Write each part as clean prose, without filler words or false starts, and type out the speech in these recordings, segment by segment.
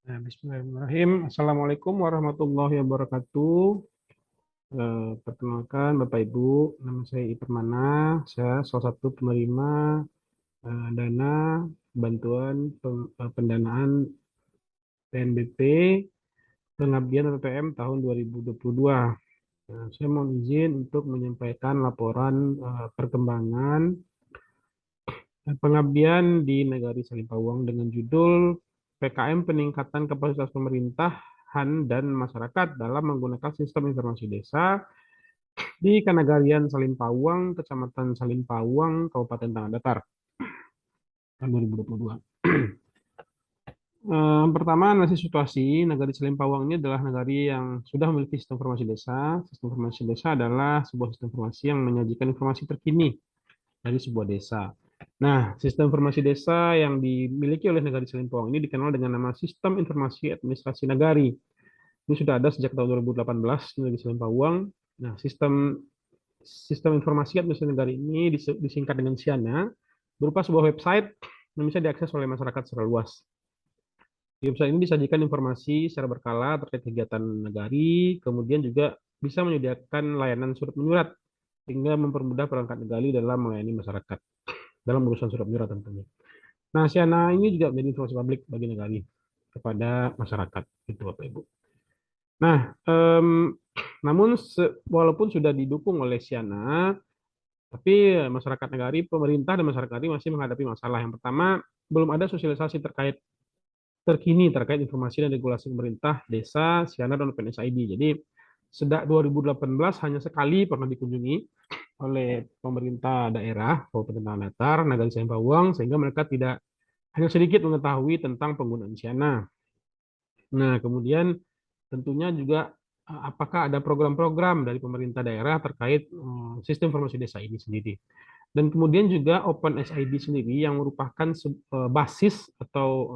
Bismillahirrahmanirrahim. Assalamualaikum warahmatullahi wabarakatuh. Perkenalkan Bapak Ibu, nama saya Ipermana. Saya salah satu penerima dana bantuan pendanaan PNBP pengabdian PPM tahun 2022. Saya mohon izin untuk menyampaikan laporan perkembangan pengabdian di Negari Salimpawang dengan judul PKM Peningkatan Kapasitas Pemerintahan dan Masyarakat dalam menggunakan Sistem Informasi Desa di Kanagarian Salimpawang, Kecamatan Salimpawang, Kabupaten Tanah Datar tahun 2022. Pertama, analisis situasi. Nagari Salimpawang ini adalah nagari yang sudah memiliki sistem informasi desa. Sistem informasi desa adalah sebuah sistem informasi yang menyajikan informasi terkini dari sebuah desa. Nah, sistem informasi desa yang dimiliki oleh Nagari Salimpawang ini dikenal dengan nama Sistem Informasi Administrasi Nagari. Ini sudah ada sejak tahun 2018 di Nagari Salimpawang. Nah, sistem informasi administrasi nagari ini disingkat dengan SIANA, berupa sebuah website yang bisa diakses oleh masyarakat secara luas. Di website ini disajikan informasi secara berkala terkait kegiatan nagari, kemudian juga bisa menyediakan layanan surat menyurat hingga mempermudah perangkat nagari dalam melayani masyarakat dalam urusan surat menyurat tentunya. Nah, Siana ini juga menjadi informasi publik bagi negari kepada masyarakat, itu Bapak Ibu. Nah, namun walaupun sudah didukung oleh Siana, tapi masyarakat negari, pemerintah dan masyarakat negari masih menghadapi masalah. Yang pertama, belum ada sosialisasi terkini terkait informasi dan regulasi pemerintah, desa, Siana, dan PNSID. Jadi, sejak 2018 hanya sekali pernah dikunjungi oleh pemerintah daerah Kabupaten Tanah Datar, Nagari Salimpawang, sehingga mereka tidak hanya sedikit mengetahui tentang penggunaan Siana. Nah, kemudian tentunya juga apakah ada program-program dari pemerintah daerah terkait sistem informasi desa ini sendiri. Dan kemudian juga OpenSID sendiri yang merupakan basis atau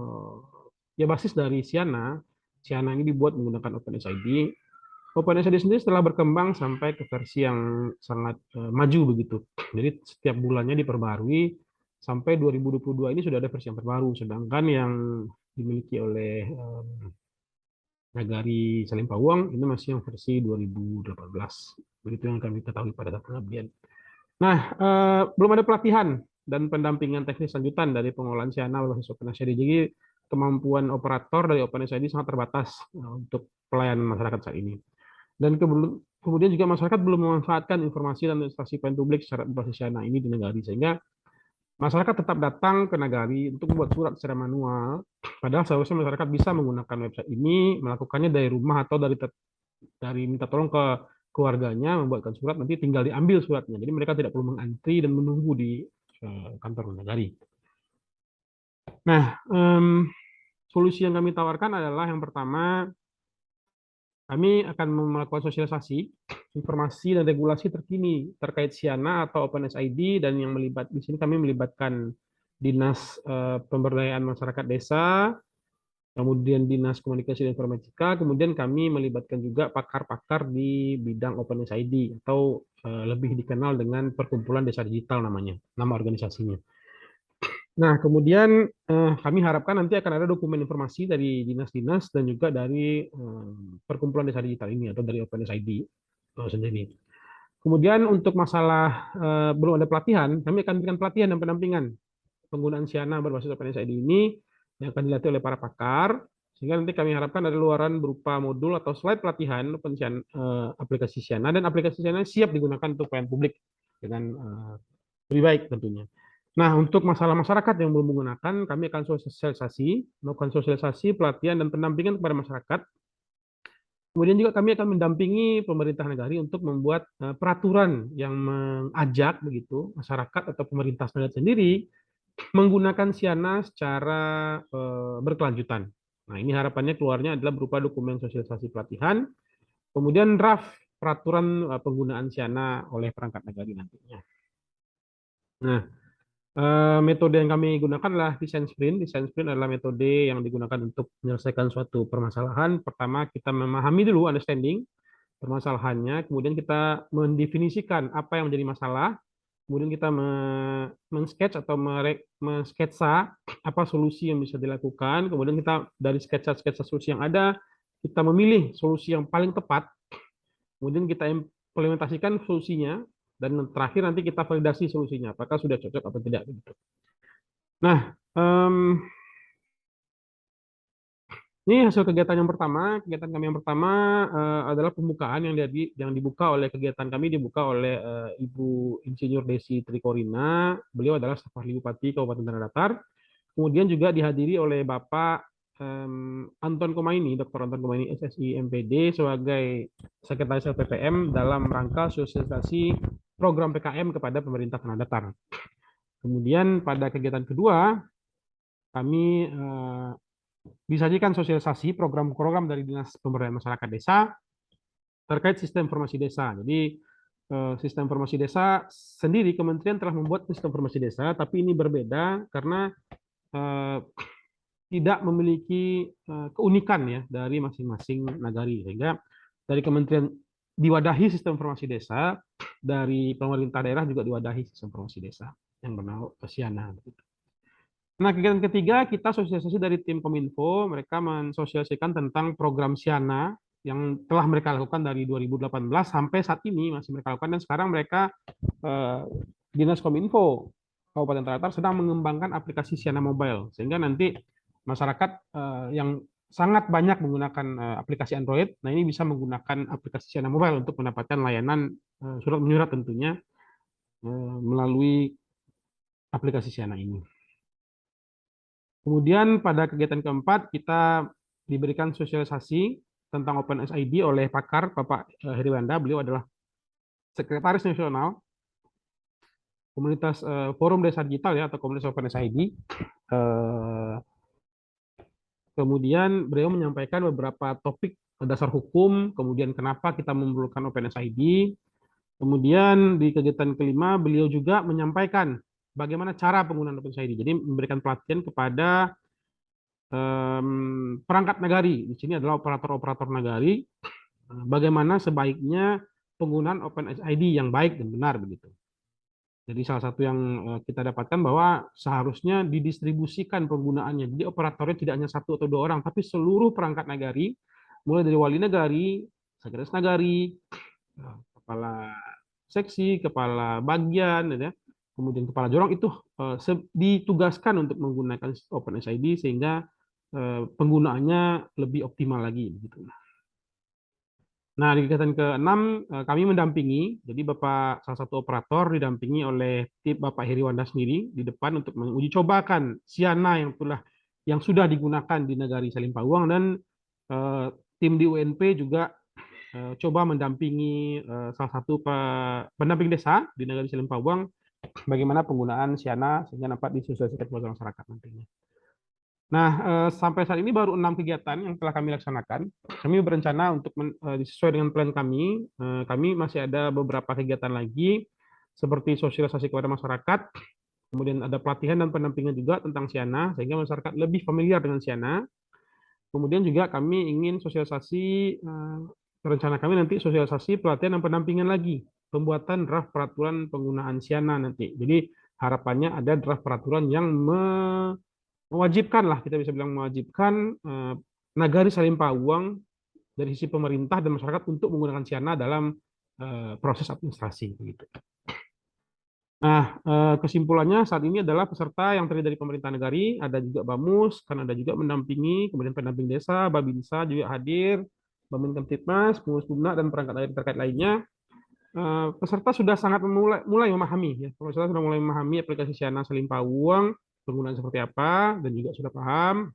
ya basis dari Siana. Siana ini dibuat menggunakan OpenSID. OpenSID sendiri setelah berkembang sampai ke versi yang sangat maju begitu. Jadi setiap bulannya diperbarui sampai 2022 ini sudah ada versi yang terbaru. Sedangkan yang dimiliki oleh Nagari Salimpawang ini masih yang versi 2018. Begitu yang kami ketahui pada saat pengabdian. Nah, belum ada pelatihan dan pendampingan teknis lanjutan dari pengolahan Siana berbasis OpenSID. Jadi kemampuan operator dari OpenSID sangat terbatas untuk pelayanan masyarakat saat ini. Dan kemudian juga masyarakat belum memanfaatkan informasi dan administrasi pelayanan publik secara berbasis Siana ini di Nagari, sehingga masyarakat tetap datang ke Nagari untuk membuat surat secara manual, padahal seharusnya masyarakat bisa menggunakan website ini, melakukannya dari rumah atau dari minta tolong ke keluarganya membuatkan surat, nanti tinggal diambil suratnya. Jadi mereka tidak perlu mengantri dan menunggu di kantor Nagari. Nah, solusi yang kami tawarkan adalah yang pertama, kami akan melakukan sosialisasi informasi dan regulasi terkini terkait Siana atau OpenSID, dan yang di sini kami melibatkan Dinas Pemberdayaan Masyarakat Desa, kemudian Dinas Komunikasi dan Informatika, kemudian kami melibatkan juga pakar-pakar di bidang OpenSID atau lebih dikenal dengan Perkumpulan Desa Digital namanya, nama organisasinya. Nah, kemudian kami harapkan nanti akan ada dokumen informasi dari dinas-dinas dan juga dari Perkumpulan Desa Digital ini atau dari OpenSID sendiri. Kemudian untuk masalah belum ada pelatihan, kami akan berikan pelatihan dan pendampingan penggunaan Siana berbasis OpenSID ini yang akan dilatih oleh para pakar, sehingga nanti kami harapkan ada luaran berupa modul atau slide pelatihan aplikasi Siana, dan aplikasi Siana siap digunakan untuk pelayanan publik dengan lebih baik tentunya. Nah, untuk masalah masyarakat yang belum menggunakan, kami akan melakukan sosialisasi, pelatihan, dan pendampingan kepada masyarakat. Kemudian juga kami akan mendampingi pemerintah negara untuk membuat peraturan yang mengajak begitu masyarakat atau pemerintah sendiri menggunakan Siana secara berkelanjutan. Nah, ini harapannya keluarnya adalah berupa dokumen sosialisasi pelatihan, kemudian draft peraturan penggunaan Siana oleh perangkat negara nantinya. Nah, metode yang kami gunakan adalah design sprint. Design sprint adalah metode yang digunakan untuk menyelesaikan suatu permasalahan. Pertama, kita memahami dulu understanding permasalahannya, kemudian kita mendefinisikan apa yang menjadi masalah, Kemudian kita men-sketch atau men-sketsa apa solusi yang bisa dilakukan. Kemudian kita dari sketsa-sketsa solusi yang ada, kita memilih solusi yang paling tepat. Kemudian kita implementasikan solusinya, dan terakhir nanti kita validasi solusinya, apakah sudah cocok atau tidak. Nah, ini hasil kegiatan yang pertama. Kegiatan kami yang pertama adalah pembukaan yang dibuka oleh kegiatan kami dibuka oleh Ibu Insinyur Desi Trikorina. Beliau adalah staf ahli Bupati Kabupaten Tanah Datar. Kemudian juga dihadiri oleh Bapak Anton Komaini, Dr. Anton Komaini SSI MPD sebagai Sekretaris LPPM dalam rangka sosialisasi program PKM kepada pemerintah Tanah Datar. Kemudian pada kegiatan kedua kami disajikan sosialisasi program-program dari Dinas Pemberdayaan Masyarakat Desa terkait sistem informasi desa. Jadi sistem informasi desa sendiri kementerian telah membuat sistem informasi desa, tapi ini berbeda karena tidak memiliki keunikan ya dari masing-masing nagari. Sehingga dari kementerian diwadahi sistem informasi desa, dari pemerintah daerah juga diwadahi sistem informasi desa yang bernama Siana. Nah, kegiatan ketiga kita sosialisasi dari tim Kominfo, mereka mensosialisasikan tentang program Siana yang telah mereka lakukan dari 2018 sampai saat ini masih mereka lakukan, dan sekarang mereka Dinas Kominfo Kabupaten Tanah Datar sedang mengembangkan aplikasi Siana Mobile, sehingga nanti masyarakat yang sangat banyak menggunakan aplikasi Android, nah ini bisa menggunakan aplikasi Siana Mobile untuk mendapatkan layanan surat menyurat tentunya melalui aplikasi Siana ini. Kemudian pada kegiatan keempat kita diberikan sosialisasi tentang OpenSID oleh pakar Bapak Heriwanda. Beliau adalah Sekretaris Nasional Komunitas Forum Desa Digital ya, atau Komunitas OpenSID. Kemudian beliau menyampaikan beberapa topik dasar hukum, kemudian kenapa kita memerlukan OpenSID. Kemudian di kegiatan kelima beliau juga menyampaikan bagaimana cara penggunaan OpenSID. Jadi memberikan pelatihan kepada perangkat nagari. Di sini adalah operator-operator nagari. Bagaimana sebaiknya penggunaan OpenSID yang baik dan benar begitu. Jadi salah satu yang kita dapatkan bahwa seharusnya didistribusikan penggunaannya. Jadi operatornya tidak hanya satu atau dua orang, tapi seluruh perangkat nagari, mulai dari wali nagari, sekretaris nagari, kepala seksi, kepala bagian, ya, kemudian kepala jorong itu ditugaskan untuk menggunakan OpenSID sehingga penggunaannya lebih optimal lagi. Gitu. Nah, di kegiatan ke-6 kami mendampingi, jadi Bapak salah satu operator didampingi oleh tim Bapak Heriwanda sendiri di depan untuk menguji cobakan Siana yang sudah digunakan di Negari Salimpawang, dan tim di UNP juga coba mendampingi salah satu pendamping desa di Negari Salimpawang bagaimana penggunaan Siana sehingga dapat disosialisasikan kepada masyarakat nantinya. Nah, sampai saat ini baru 6 kegiatan yang telah kami laksanakan. Kami berencana untuk sesuai dengan plan kami, kami masih ada beberapa kegiatan lagi, seperti sosialisasi kepada masyarakat, kemudian ada pelatihan dan pendampingan juga tentang Siana, sehingga masyarakat lebih familiar dengan Siana. Kemudian juga kami ingin sosialisasi, rencana kami nanti sosialisasi, pelatihan dan pendampingan lagi, pembuatan draft peraturan penggunaan Siana nanti. Jadi harapannya ada draft peraturan yang mewajibkan lah, kita bisa bilang mewajibkan Nagari Salimpawang dari sisi pemerintah dan masyarakat untuk menggunakan Siana dalam proses administrasi. Gitu. Nah, kesimpulannya saat ini adalah peserta yang terdiri dari pemerintah negari, ada juga Bamus, kan ada juga mendampingi, kemudian pendamping desa, Babinsa juga hadir, Bamin Kemtitmas, Pengurus Bumna, dan perangkat daerah terkait lainnya. Peserta sudah sangat mulai memahami, ya. Peserta sudah mulai memahami aplikasi Siana Salimpawang, penggunaan seperti apa, dan juga sudah paham.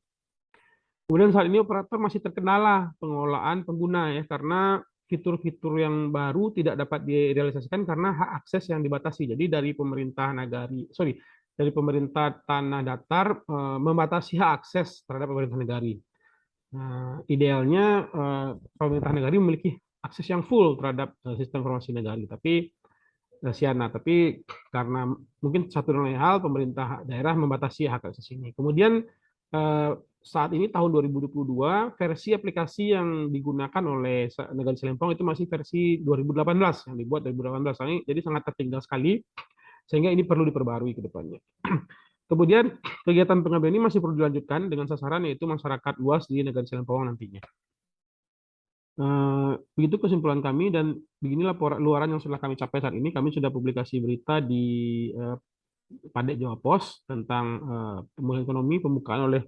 Kemudian saat ini operator masih terkendala pengelolaan pengguna ya, karena fitur-fitur yang baru tidak dapat direalisasikan karena hak akses yang dibatasi. Jadi dari pemerintah dari pemerintah Tanah Datar membatasi hak akses terhadap pemerintah negari. Nah, idealnya pemerintah negari memiliki akses yang full terhadap sistem informasi negari, tapi Siana. Tapi karena mungkin satu dan lain hal, pemerintah daerah membatasi hak akses ini. Kemudian saat ini tahun 2022, versi aplikasi yang digunakan oleh Negari Salimpawang itu masih versi 2018, yang dibuat 2018. Jadi sangat tertinggal sekali. sehingga ini perlu diperbarui ke depannya. Kemudian kegiatan pengabdian ini masih perlu dilanjutkan dengan sasaran yaitu masyarakat luas di negara Selempawang nantinya. Begitu kesimpulan kami dan beginilah luaran yang sudah kami capai saat ini. Kami sudah publikasi berita di Padek Jawa Pos tentang pemulihan ekonomi pembukaan oleh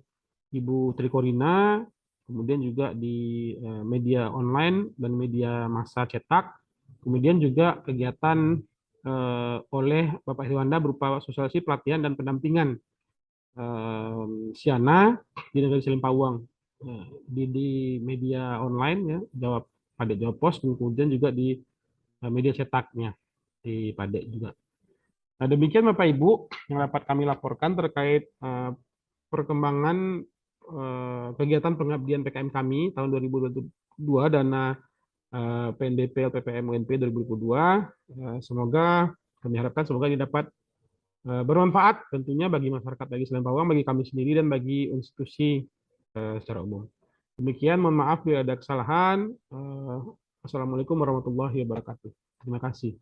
Ibu Tri Korina, kemudian juga di media online dan media massa cetak, kemudian juga kegiatan oleh Bapak Heriwanda berupa sosialisasi pelatihan dan pendampingan Siana di negara Selimpawang di media online ya jawab Padek Jawa Pos, kemudian juga di media cetaknya di Padek juga. Nah, demikian Bapak Ibu yang dapat kami laporkan terkait perkembangan kegiatan pengabdian PKM kami tahun 2022 dana PNBP LPPM UNP 2022. Semoga kami harapkan semoga ini dapat bermanfaat tentunya bagi masyarakat bagi Selempawang, bagi kami sendiri dan bagi institusi secara umum. Demikian, mohon maaf bila ada kesalahan. Assalamualaikum warahmatullahi wabarakatuh. Terima kasih.